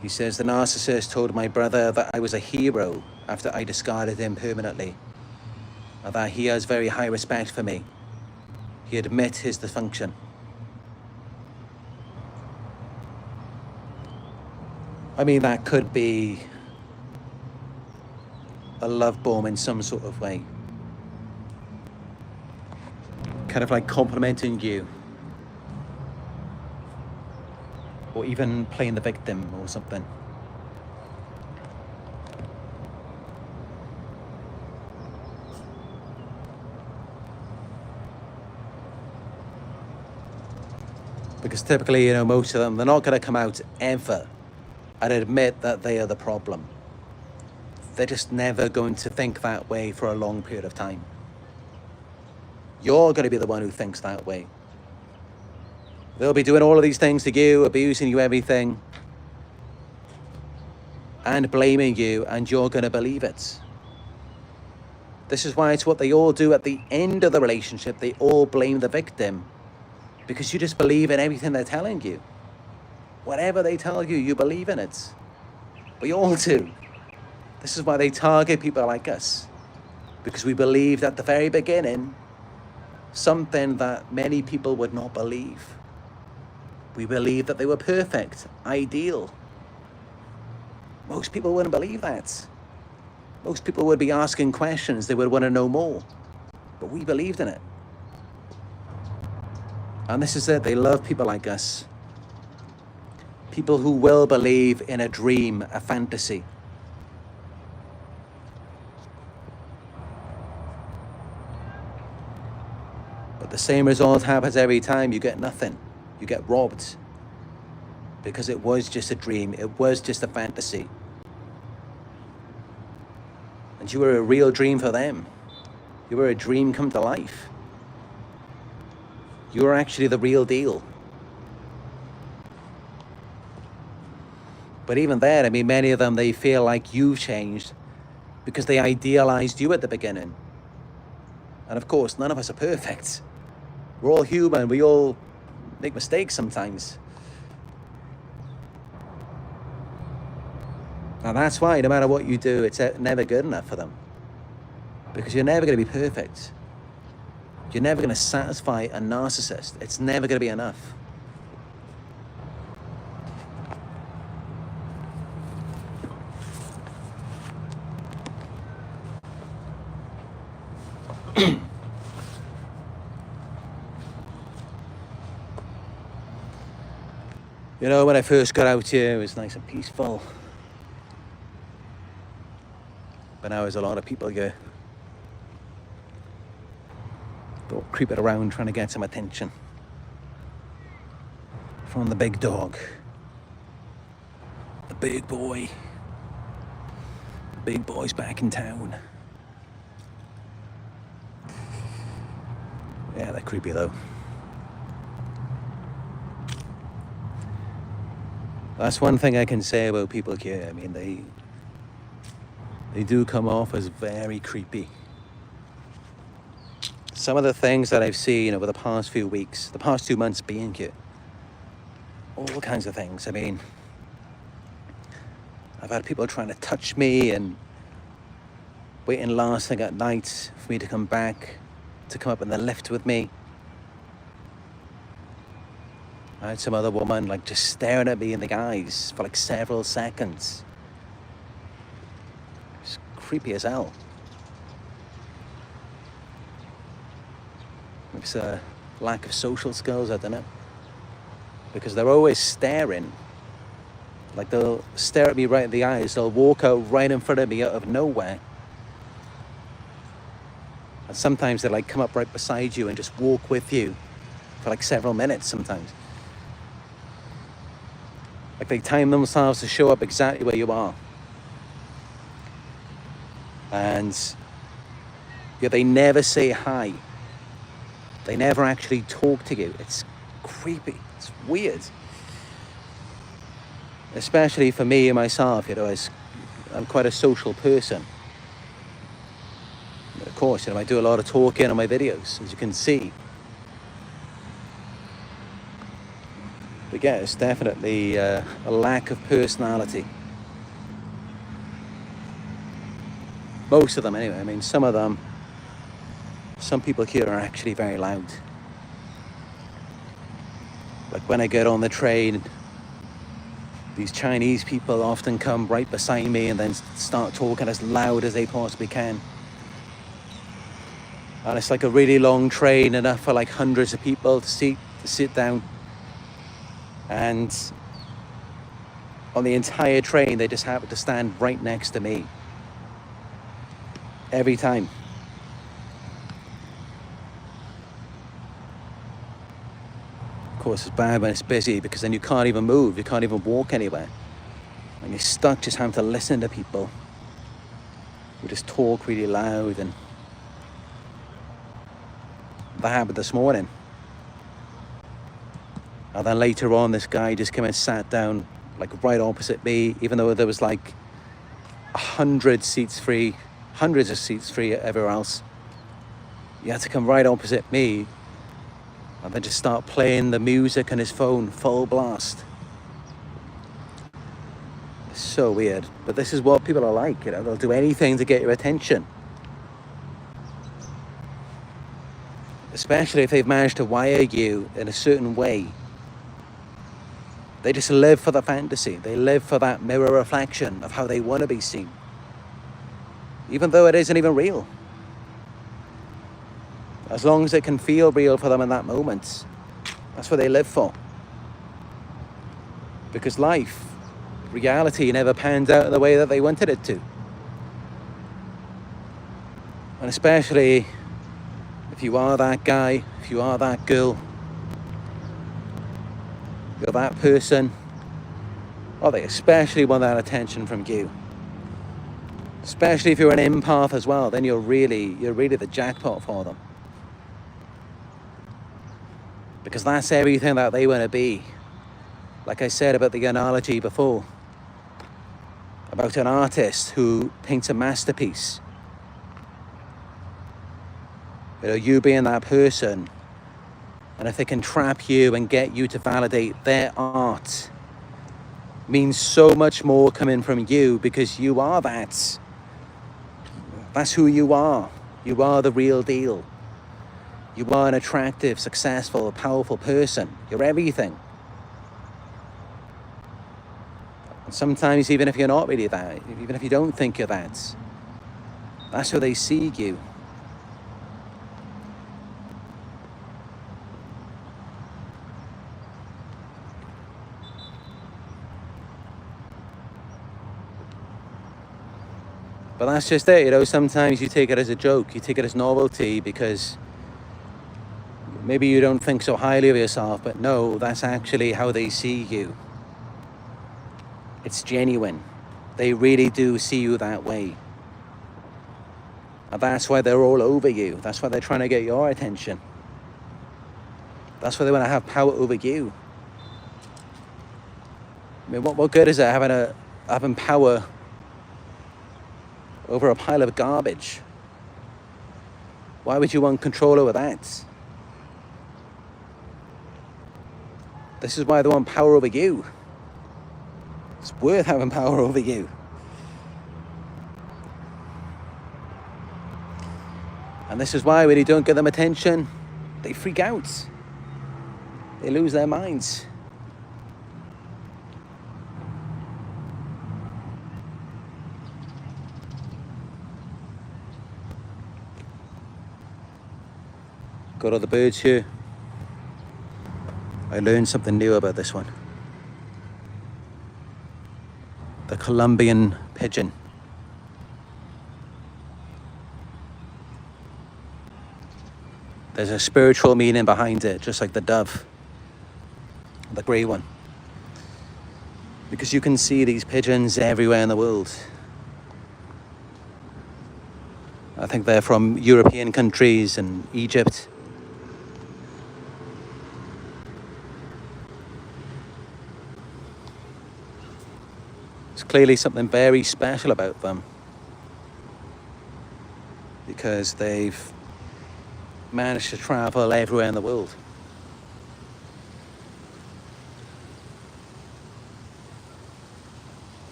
He says, the narcissist told my brother that I was a hero after I discarded him permanently, and that he has very high respect for me. He admits his dysfunction. I mean, that could be a love bomb in some sort of way. Kind of like complimenting you or even playing the victim or something. Because typically, most of them, they're not going to come out ever and admit that they are the problem. They're just never going to think that way for a long period of time. You're going to be the one who thinks that way. They'll be doing all of these things to you, abusing you, everything, and blaming you, and you're going to believe it. This is why it's what they all do at the end of the relationship. They all blame the victim, because you just believe in everything they're telling you. Whatever they tell you, you believe in it. We all do. This is why they target people like us, because we believed at the very beginning something that many people would not believe. We believed that they were perfect, ideal. Most people wouldn't believe that. Most people would be asking questions. They would want to know more. But we believed in it. And this is it. They love people like us. People who will believe in a dream, a fantasy. But the same result happens every time. You get nothing. You get robbed. Because it was just a dream. It was just a fantasy. And you were a real dream for them. You were a dream come to life. You were actually the real deal. But even then, many of them, they feel like you've changed because they idealized you at the beginning. And of course, none of us are perfect. We're all human. We all make mistakes sometimes. And that's why no matter what you do, it's never good enough for them. Because you're never going to be perfect. You're never going to satisfy a narcissist. It's never going to be enough. When I first got out here, it was nice and peaceful. But now there's a lot of people here. They're creeping around trying to get some attention from the big dog. The big boy. The big boy's back in town. Yeah, they're creepy though. That's one thing I can say about people here. They do come off as very creepy. Some of the things that I've seen over the past few weeks, the past 2 months being here, all kinds of things. I've had people trying to touch me and waiting last thing at night for me to come back, to come up in the lift with me. I had some other woman just staring at me in the eyes for several seconds. It's creepy as hell. It's a lack of social skills, I don't know. Because they're always staring. They'll stare at me right in the eyes. They'll walk out right in front of me out of nowhere. And sometimes they come up right beside you and just walk with you for several minutes sometimes. They time themselves to show up exactly where you are. And yeah, they never say hi. They never actually talk to you. It's creepy. It's weird. Especially for me and myself, as I'm quite a social person. Of course, I do a lot of talking on my videos, as you can see. But yeah, it's definitely a lack of personality. Most of them anyway. Some of them, some people here are actually very loud. When I get on the train, these Chinese people often come right beside me and then start talking as loud as they possibly can. And it's a really long train, enough for hundreds of people to sit down. And on the entire train, they just happen to stand right next to me. Every time. Of course, it's bad when it's busy because then you can't even move, you can't even walk anywhere. And you're stuck just having to listen to people who just talk really loud. And that happened this morning. And then later on, this guy just came and sat down like right opposite me, even though there was like 100 seats free, hundreds of seats free everywhere else. He had to come right opposite me and then just start playing the music on his phone full blast. It's so weird, but this is what people are like, you know, they'll do anything to get your attention. Especially if they've managed to wire you in a certain way. They just live for the fantasy. They live for that mirror reflection of how they want to be seen. Even though it isn't even real. As long as it can feel real for them in that moment, that's what they live for. Because life, reality, never panned out in the way that they wanted it to. And especially if you are that guy, if you are that girl, you're that person, oh, they especially want that attention from you. Especially if you're an empath as well, then you're really the jackpot for them. Because that's everything that they want to be. Like I said about the analogy before, about an artist who paints a masterpiece. You know, you being that person, and if they can trap you and get you to validate their art, means so much more coming from you, because you are that. That's who you are. You are the real deal. You are an attractive, successful, powerful person. You're everything. And sometimes even if you're not really that, even if you don't think you're that, that's how they see you. But that's just it, you know, sometimes you take it as a joke, you take it as novelty because maybe you don't think so highly of yourself, but no, that's actually how they see you. It's genuine. They really do see you that way. And that's why they're all over you. That's why they're trying to get your attention. That's why they want to have power over you. I mean, what good is it having power over a pile of garbage? Why would you want control over that? This is why they want power over you. It's worth having power over you. And this is why when you don't give them attention, they freak out. They lose their minds. Got all the birds here. I learned something new about this one. The Colombian pigeon. There's a spiritual meaning behind it, just like the dove, the grey one. Because you can see these pigeons everywhere in the world. I think they're from European countries and Egypt. There's clearly something very special about them, because they've managed to travel everywhere in the world.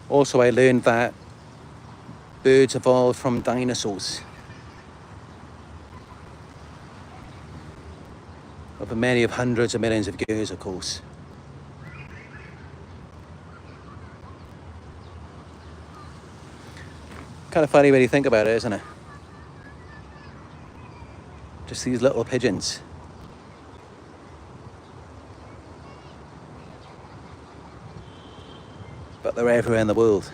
Also, I learned that birds evolved from dinosaurs. Over many of hundreds of millions of years, of course. Kind of funny when you think about it, isn't it? Just these little pigeons. but they're everywhere in the world.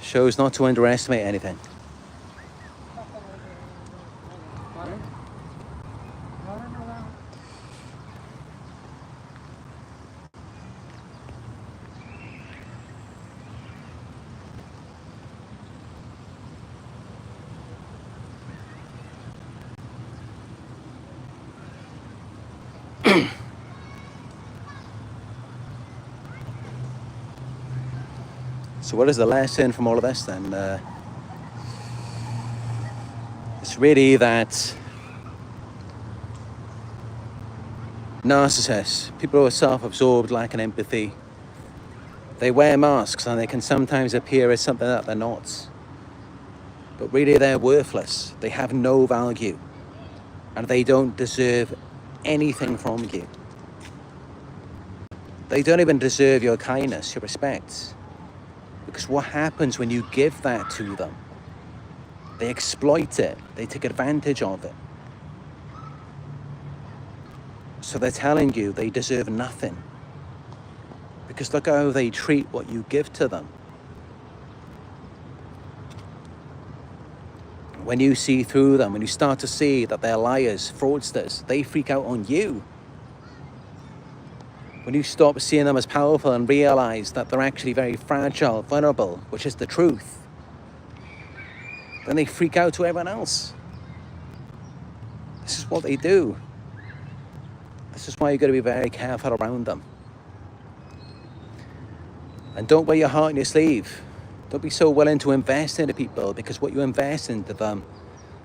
Shows not to underestimate anything. So what is the lesson from all of this then? It's really that narcissists, people who are self-absorbed, lacking empathy, they wear masks and they can sometimes appear as something that they're not. But really they're worthless. They have no value and they don't deserve anything from you. They don't even deserve your kindness, your respect. Because what happens when you give that to them? They exploit it. They take advantage of it. So they're telling you they deserve nothing. Because look how they treat what you give to them. When you see through them, when you start to see that they're liars, fraudsters, they freak out on you. When you stop seeing them as powerful and realize that they're actually very fragile, vulnerable, which is the truth, then they freak out to everyone else. This is what they do. This is why you've got to be very careful around them. And don't wear your heart on your sleeve. Don't be so willing to invest into people, because what you invest into them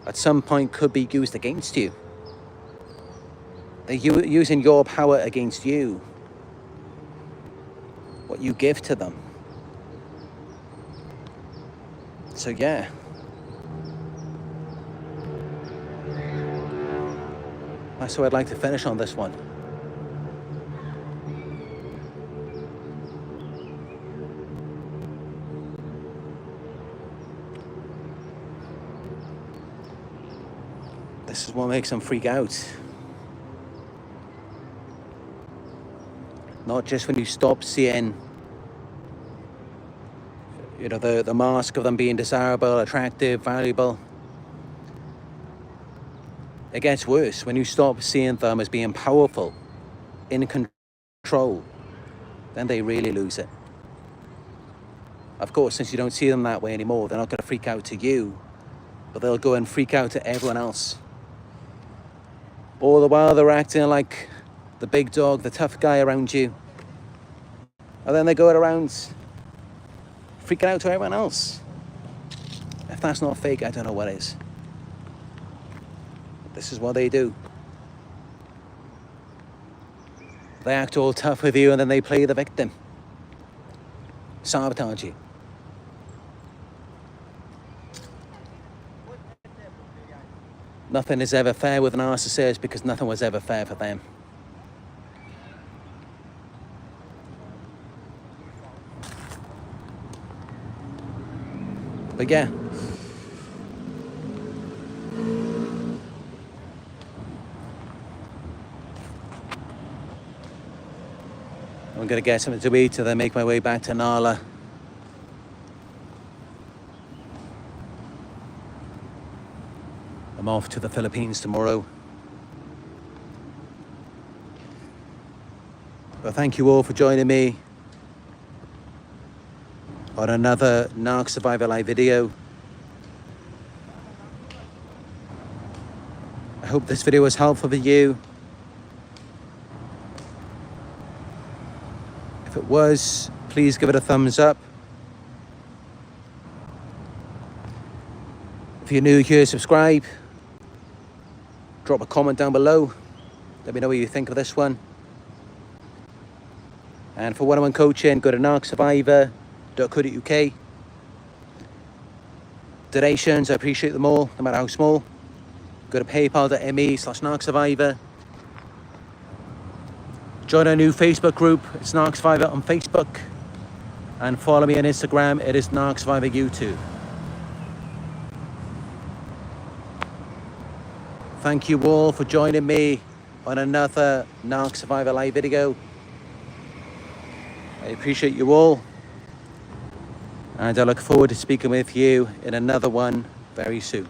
at some point could be used against you. They're using your power against you. What you give to them. So yeah. That's how I'd like to finish on this one. This is what makes them freak out. Not just when you stop seeing, you know, the mask of them being desirable, attractive, valuable. It gets worse when you stop seeing them as being powerful, in control. Then they really lose it. Of course, since you don't see them that way anymore, they're not going to freak out to you, but they'll go and freak out to everyone else. All the while they're acting like the big dog, the tough guy around you. And then they go around freaking out to everyone else. If that's not fake, I don't know what is. This is what they do. They act all tough with you and then they play the victim. Sabotage you. Nothing is ever fair with narcissists because nothing was ever fair for them. But yeah. I'm going to get something to eat and then make my way back to Nala. I'm off to the Philippines tomorrow. But thank you all for joining me on another Narc Survivor live video. I hope this video was helpful for you. If it was, please give it a thumbs up. If you're new here, subscribe. Drop a comment down below. Let me know what you think of this one. And for one-on-one coaching, go to narcsurvivor.co.uk. Donations, I appreciate them all, no matter how small. Go to paypal.me/narcsurvivor. Join our new Facebook group. It's Narc Survivor on Facebook. And follow me on Instagram. It is Narc Survivor YouTube. Thank you all for joining me on another Narc Survivor live video. I appreciate you all, and I look forward to speaking with you in another one very soon.